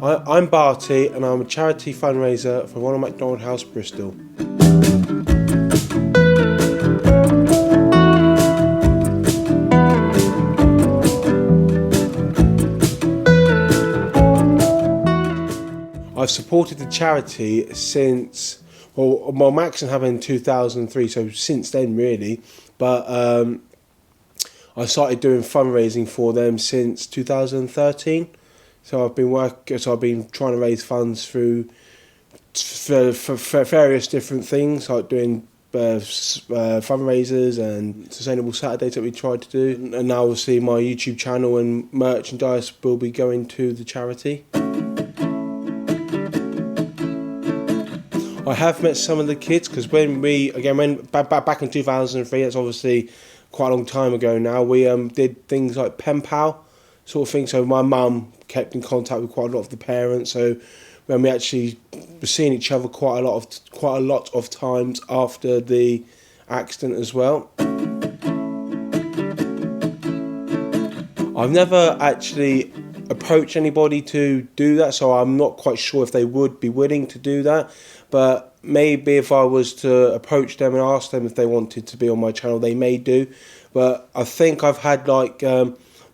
I'm Bartie and I'm a charity fundraiser for Ronald McDonald House Bristol. I've supported the charity since, well maximum happened in 2003, so since then really, but I started doing fundraising for them since 2013. So I've been trying to raise funds for various different things, like doing fundraisers and sustainable Saturdays that we tried to do. And now obviously my YouTube channel and merchandise will be going to the charity. I have met some of the kids because when back in 2003, that's obviously quite a long time ago now, we did things like pen pal sort of thing. So my mum kept in contact with quite a lot of the parents. So when we actually were seeing each other quite a lot of times after the accident as well. I've never actually approached anybody to do that, so I'm not quite sure if they would be willing to do that. But maybe if I was to approach them and ask them if they wanted to be on my channel, they may do. But I think I've had like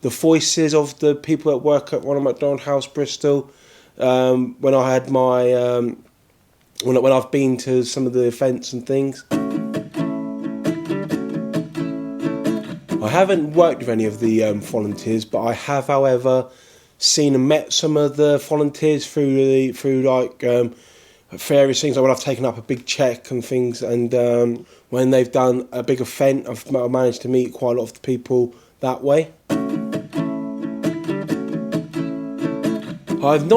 the voices of the people that work at Ronald McDonald House Bristol when I had my when I've been to some of the events and things. I haven't worked with any of the volunteers, but I have, however, seen and met some of the volunteers through various things. Like when I've taken up a big check and things, and when they've done a big event, I've managed to meet quite a lot of the people that way. I haven't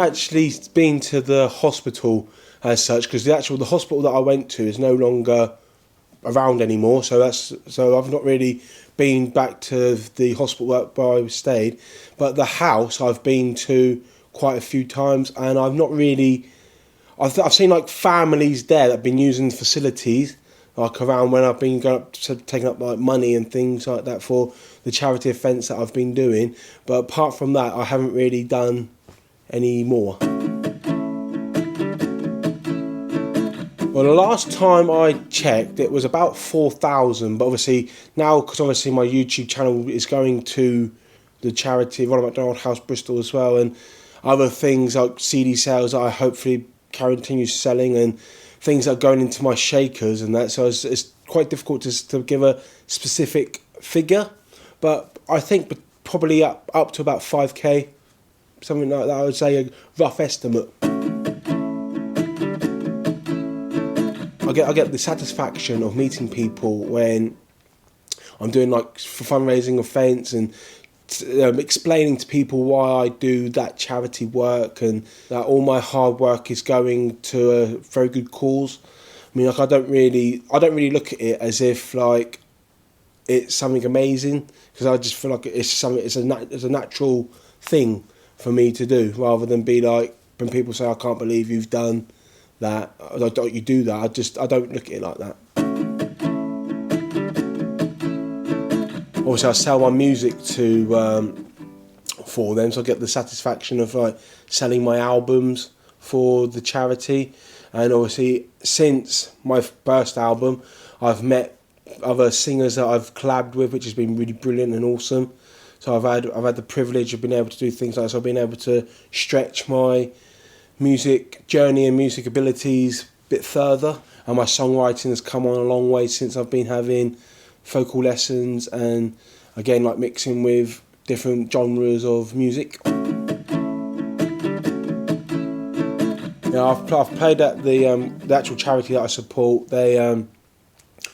actually been to the hospital as such, because the hospital that I went to is no longer around anymore. So I've not really been back to the hospital where I stayed. But the house I've been to quite a few times, and I've not really. I've seen like families there that have been using facilities like around when I've been taking up like money and things like that for the charity events that I've been doing. But apart from that, I haven't really done any more. Well, the last time I checked, it was about 4,000. But obviously now, because obviously my YouTube channel is going to the charity Ronald McDonald House Bristol as well, and other things like CD sales that I hopefully continue selling, and things that are going into my shakers and that. So it's quite difficult to give a specific figure, but I think probably up to about 5k, something like that. I would say a rough estimate. I get the satisfaction of meeting people when I'm doing like for fundraising events and explaining to people why I do that charity work, and that all my hard work is going to a very good cause. I mean, like I don't really look at it as if like it's something amazing, because I just feel like it's a natural thing for me to do, rather than be like when people say I can't believe you've done that, don't you do that? I don't look at it like that. Obviously, I sell my music for them, so I get the satisfaction of like selling my albums for the charity. And obviously, since my first album, I've met other singers that I've collabed with, which has been really brilliant and awesome. So I've had the privilege of being able to do things like this. I've been able to stretch my music journey and music abilities a bit further, and my songwriting has come on a long way since I've been having vocal lessons and again like mixing with different genres of music. I've played at the actual charity that I support. They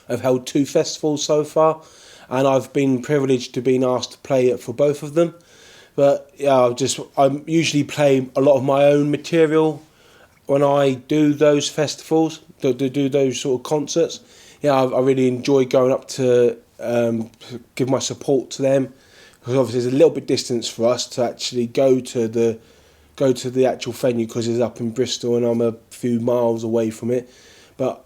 have held 2 festivals so far, and I've been privileged to being asked to play it for both of them. But yeah, I usually play a lot of my own material when I do those festivals, do those sort of concerts. Yeah, I really enjoy going up to give my support to them, because obviously there's a little bit distance for us to actually go to the actual venue, because it's up in Bristol and I'm a few miles away from it. But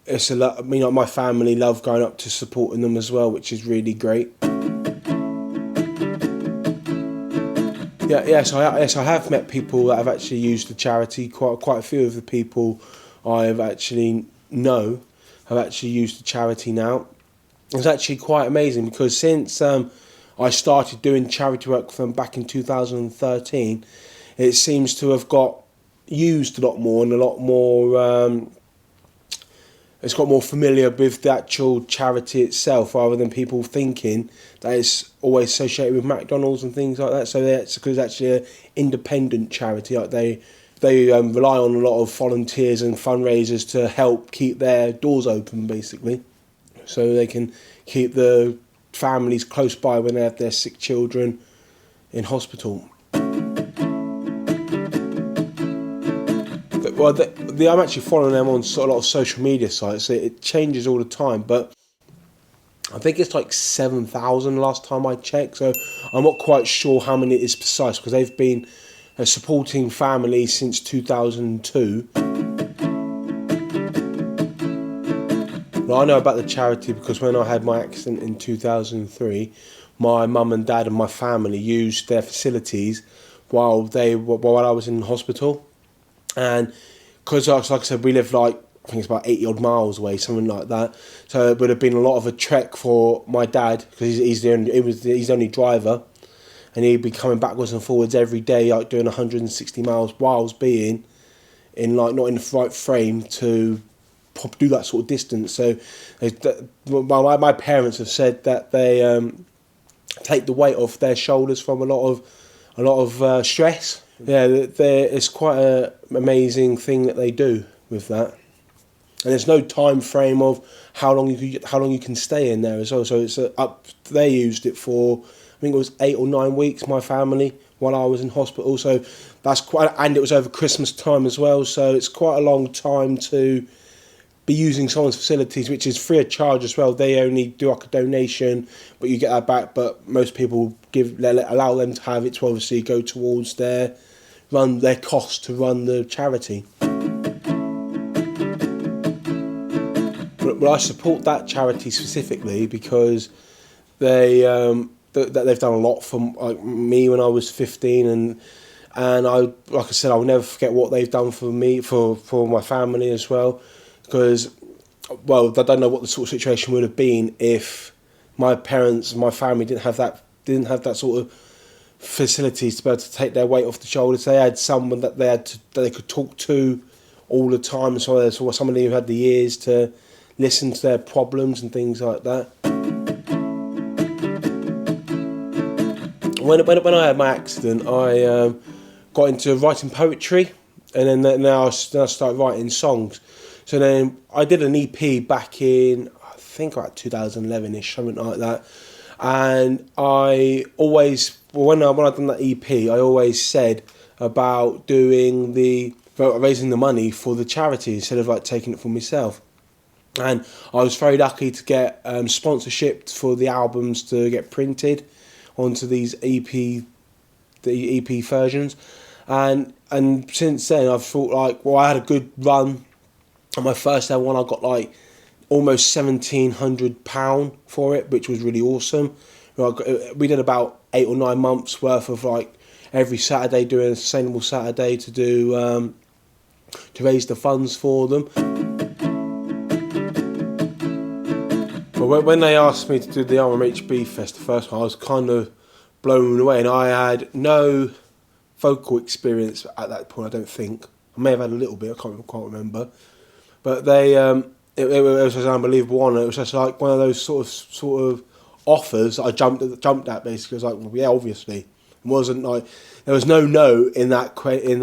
it's a lot. I mean, like my family love going up to supporting them as well, which is really great. Yes, I have met people that have actually used the charity. Quite a few of the people I've actually know have actually used the charity now. It's actually quite amazing because since I started doing charity work for them back in 2013, it seems to have got used a lot more and a lot more. It's got more familiar with the actual charity itself, rather than people thinking that it's always associated with McDonald's and things like that. So it's because it's actually an independent charity. Like they rely on a lot of volunteers and fundraisers to help keep their doors open, basically, so they can keep the families close by when they have their sick children in hospital. Well, I'm actually following them on a lot of social media sites. It changes all the time, but I think it's like 7,000 last time I checked. So I'm not quite sure how many it is precise, because they've been supporting families since 2002. Well, I know about the charity because when I had my accident in 2003, my mum and dad and my family used their facilities while I was in hospital. And because, like I said, we live like, I think it's about 80 odd miles away, something like that. So it would have been a lot of a trek for my dad, because he's the only driver, and he'd be coming backwards and forwards every day, like doing 160 miles, whilst being in like not in the right frame to do that sort of distance. So my parents have said that they take the weight off their shoulders from a lot of stress. Yeah, it's quite an amazing thing that they do with that, and there's no time frame of how long you can stay in there as well. So it's up. They used it for, I think it was 8 or 9 weeks. My family, while I was in hospital. So that's quite, and it was over Christmas time as well. So it's quite a long time to be using someone's facilities, which is free of charge as well. They only do like a donation, but you get that back. But most people allow them to have it to obviously go towards their cost to run the charity. But I support that charity specifically because they've done a lot for me when I was 15, and I, like I said, I'll never forget what they've done for me, for my family as well. Because, well, I don't know what the sort of situation would have been if my parents and my family didn't have that sort of facilities to be able to take their weight off the shoulders. They had someone that they could talk to all the time. So there's somebody who had the ears to listen to their problems and things like that. When I had my accident, I got into writing poetry, and then I started writing songs. So then I did an EP back in, I think about 2011ish, something like that. And I always, when I done that EP, I always said about raising the money for the charity instead of like taking it for myself. And I was very lucky to get sponsorship for the albums to get printed onto these the EP versions. And since then I've thought like, well, I had a good run. On my first ever one, I got like almost £1,700 for it, which was really awesome. We did about 8 or 9 months worth of like every Saturday doing a Sustainable Saturday to do to raise the funds for them. But when they asked me to do the RMHB Fest, the first one, I was kind of blown away, and I had no vocal experience at that point. I don't think I may have had a little bit. I can't remember. But it was just an unbelievable one. It was just like one of those sort of offers that I jumped at. Basically, I was like, well, yeah, obviously. It wasn't like there was no in that question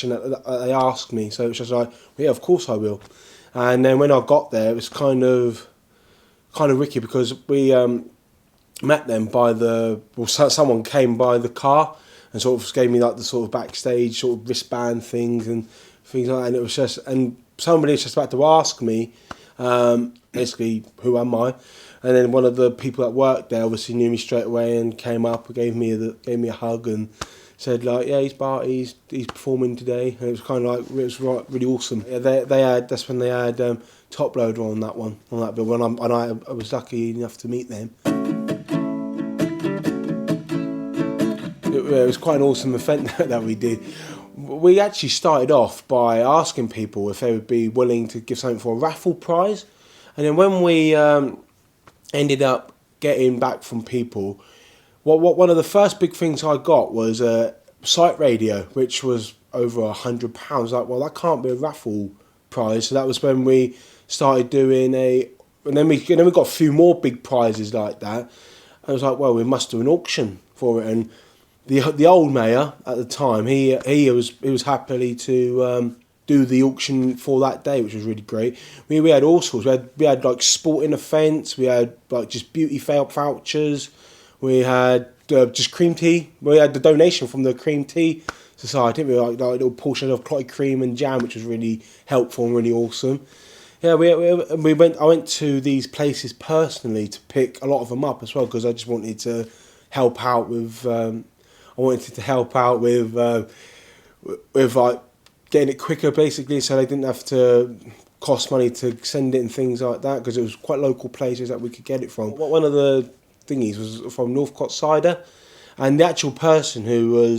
that they asked me. So it was just like, well, yeah, of course I will. And then when I got there, it was kind of wicked because we met them someone came by the car and sort of gave me like the sort of backstage sort of wristband things and things like that, and it was just, and somebody was just about to ask me, basically, who am I? And then one of the people that worked there obviously knew me straight away and came up and gave me a hug and said like, yeah, he's Bartie, he's performing today, and it was kind of like, it was really awesome. Yeah, that's when they had Top Loader on that bill, when I was lucky enough to meet them. it was quite an awesome event that we did. We actually started off by asking people if they would be willing to give something for a raffle prize, and then when we ended up getting back from people, one of the first big things I got was a site radio, which was over £100. Like, well, that can't be a raffle prize. So that was when we started doing and then we got a few more big prizes like that. I was like, well, we must do an auction for it. And the old mayor at the time, he was happily to do the auction for that day, which was really great. We had all sorts. We had like sporting events. We had like just beauty vouchers. We had just cream tea. We had the donation from the cream tea society. We had like a little portion of clotted cream and jam, which was really helpful and really awesome. Yeah, we went. I went to these places personally to pick a lot of them up as well, because I just wanted to help out with. I wanted to help out with like getting it quicker, basically, so they didn't have to cost money to send it and things like that, because it was quite local places that we could get it from. One of the thingies was from Northcote Cider, and the actual person who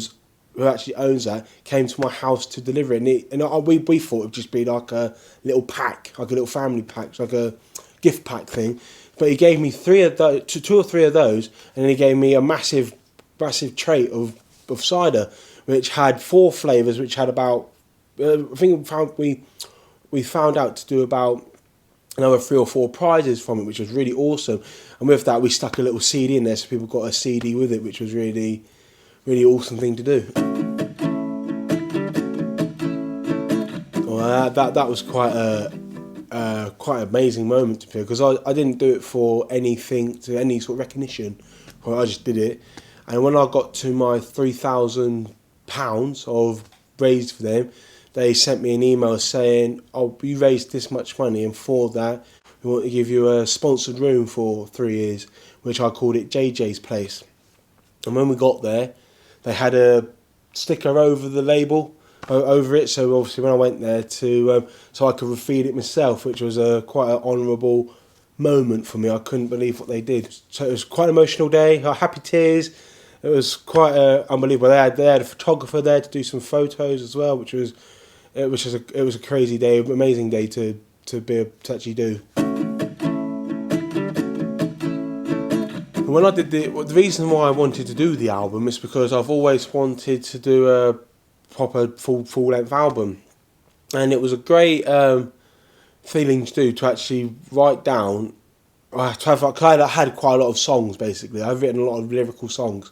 actually owns that came to my house to deliver it, and we thought it would just be like a little pack, like a little family pack, like a gift pack thing. But he gave me two or three of those, and then he gave me a massive tray of cider, which had 4 flavours, which had about I think we found out to do about another 3 or 4 prizes from it, which was really awesome. And with that, we stuck a little CD in there, so people got a CD with it, which was really awesome thing to do. Well, that was quite an amazing moment to feel, because I didn't do it for anything, to any sort of recognition. I just did it, and when I got to my £3,000 of raised for them, they sent me an email saying, "Oh, you raised this much money, and for that, we want to give you a sponsored room for 3 years," which I called it JJ's Place. And when we got there, they had a sticker over the label, over it. So obviously when I went there so I could refeed it myself, which was quite an honourable moment for me. I couldn't believe what they did. So it was quite an emotional day. Happy tears. It was quite unbelievable. They had a photographer there to do some photos as well, which was a crazy day, amazing day to actually do. When I did the reason why I wanted to do the album is because I've always wanted to do a proper full length album, and it was a great feeling to do, to actually write down. I had quite a lot of songs, basically. I've written a lot of lyrical songs,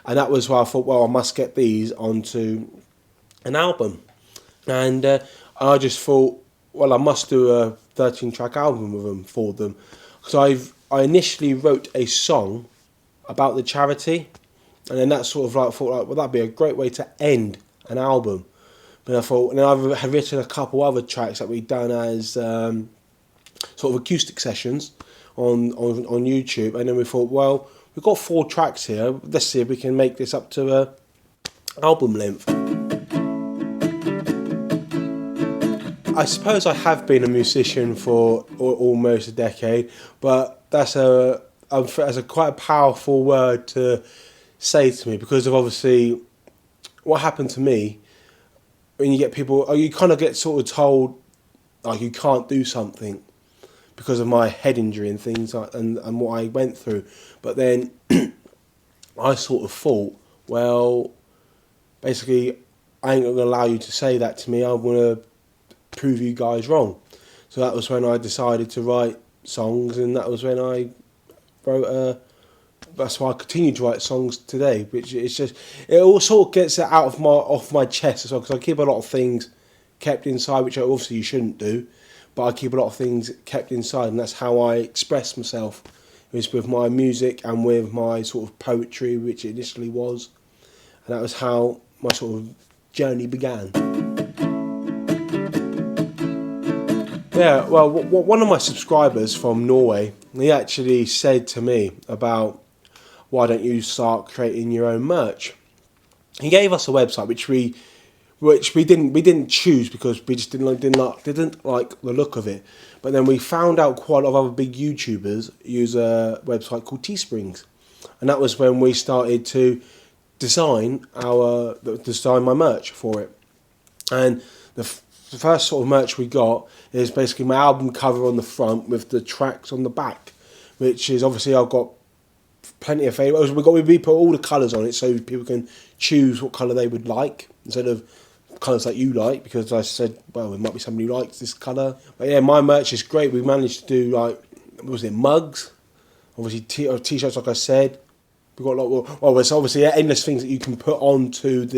and that was why I thought, well, I must get these onto an album, and I just thought, well, I must do a 13-track album with them for them. So I initially wrote a song about the charity, and then that sort of like thought, well, that'd be a great way to end an album. But I thought, and then I had written a couple other tracks that we'd done as sort of acoustic sessions on YouTube, and then we thought, well, we've got 4 tracks here. Let's see if we can make this up to a album length. I suppose I have been a musician for almost a decade, but that's a quite a powerful word to say to me, because of obviously what happened to me. When you get people, you kind of get sort of told like you can't do something because of my head injury and things like, and what I went through. But then I sort of thought, well, basically I ain't gonna allow you to say that to me. I'm gonna prove you guys wrong. So that was when I decided to write songs, and that was when I wrote that's why I continue to write songs today, which it's just, it all sort of gets it off my chest as well, because I keep a lot of things kept inside, which obviously you shouldn't do, but I keep a lot of things kept inside, and that's how I express myself. It was with my music and with my sort of poetry, which it initially was, and that was how my sort of journey began. Yeah, well, one of my subscribers from Norway, he actually said to me about, why don't you start creating your own merch? He gave us a website which we didn't choose, because we just didn't like the look of it. But then we found out quite a lot of other big YouTubers use a website called Teesprings, and that was when we started to design my merch for it. And the first sort of merch we got is basically my album cover on the front with the tracks on the back, which is obviously I've got plenty of favourites. We put all the colours on it so people can choose what colour they would like instead of colours that you like, because I said, well, there might be somebody who likes this colour. But yeah, my merch is great. We managed to do mugs, obviously t-shirts, like I said. We've got there's obviously endless things that you can put onto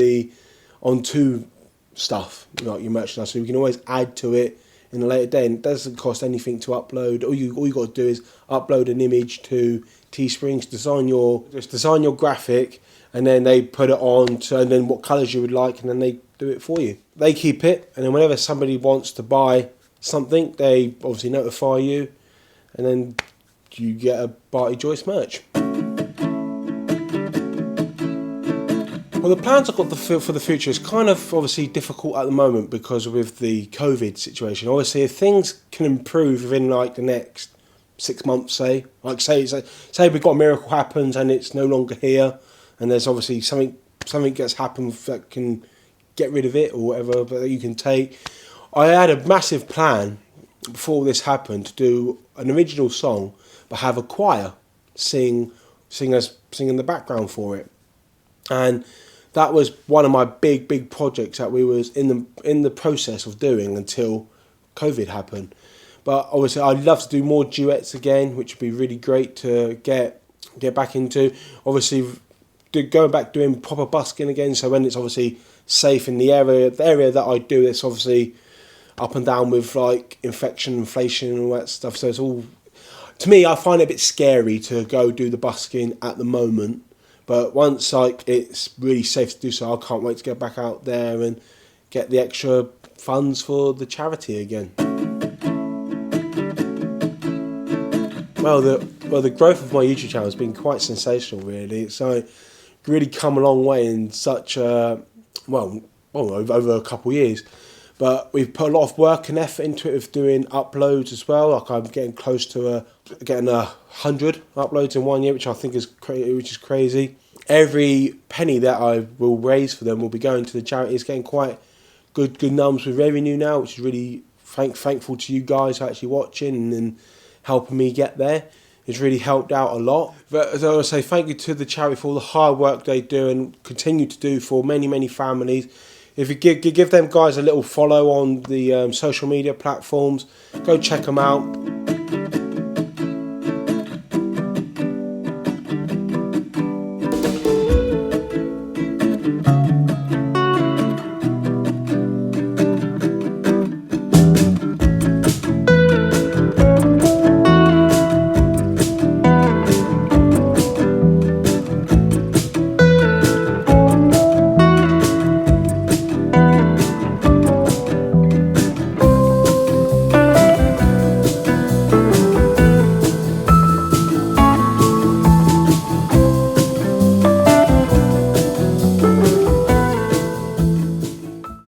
stuff, like your merchandise, so you can always add to it in a later day, and it doesn't cost anything to upload. All you got to do is upload an image to Teesprings, design your graphic, and then they put it on and then what colours you would like, and then they do it for you. They keep it, and then whenever somebody wants to buy something, they obviously notify you, and then you get a Bartie Joyce merch. Well, the plans I've got for the future is kind of obviously difficult at the moment because with the COVID situation. Obviously, if things can improve within like the next 6 months, say we've got a miracle happens and it's no longer here, and there's obviously something gets happened that can get rid of it or whatever, but that you can take. I had a massive plan before this happened to do an original song, but have a choir sing in the background for it, and that was one of my big projects that we was in the process of doing until COVID happened. But obviously, I'd love to do more duets again, which would be really great to get back into. Obviously, going back doing proper busking again. So when it's obviously safe in the area that I do, it's obviously up and down with like inflation and all that stuff. So it's all, to me, I find it a bit scary to go do the busking at the moment. But once it's really safe to do so, I can't wait to get back out there and get the extra funds for the charity again. Well, the growth of my YouTube channel has been quite sensational, really. It's really come a long way in such over a couple of years. But we've put a lot of work and effort into it with doing uploads as well. Like I'm getting close to getting 100 uploads in 1 year, which I think is crazy. Every penny that I will raise for them will be going to the charity. It's getting quite good numbers with revenue now, which is really thankful to you guys for actually watching and helping me get there. It's really helped out a lot. But as I want to say, thank you to the charity for all the hard work they do and continue to do for many families. If you give them guys a little follow on the social media platforms, go check them out.